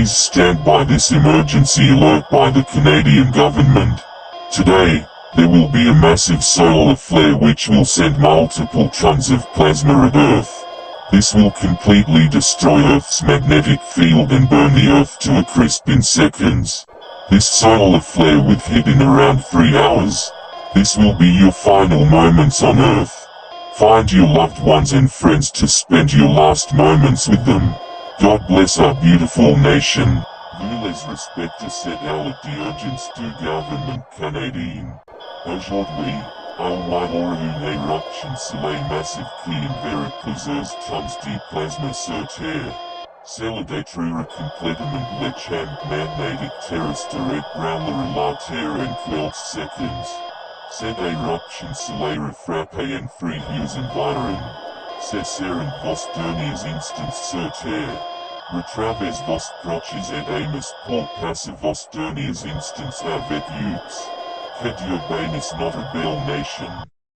Please stand by this emergency alert by the Canadian government. Today, there will be a massive solar flare which will send multiple tons of plasma at Earth. This will completely destroy Earth's magnetic field and burn the Earth to a crisp in seconds. This solar flare will hit in around 3 hours. This will be your final moments on Earth. Find your loved ones and friends to spend your last moments with them. God bless our beautiful nation. Voulez respecter cette alerte d'urgence du gouvernement canadien. Aujourd'hui, il y aura une éruption soleil massive qui enverra plusieurs tons de plasma sur Terre. Cela détruira complètement le champ magnétique terrestre et brûlera la Terre en quelques secondes. Cette éruption solaire frappée en frais environ. Ce seront vos derniers instants sur Terre. Retrouvez vos proches et amis pour passer vos derniers instants avec eux. Que Dieu bénisse notre belle nation.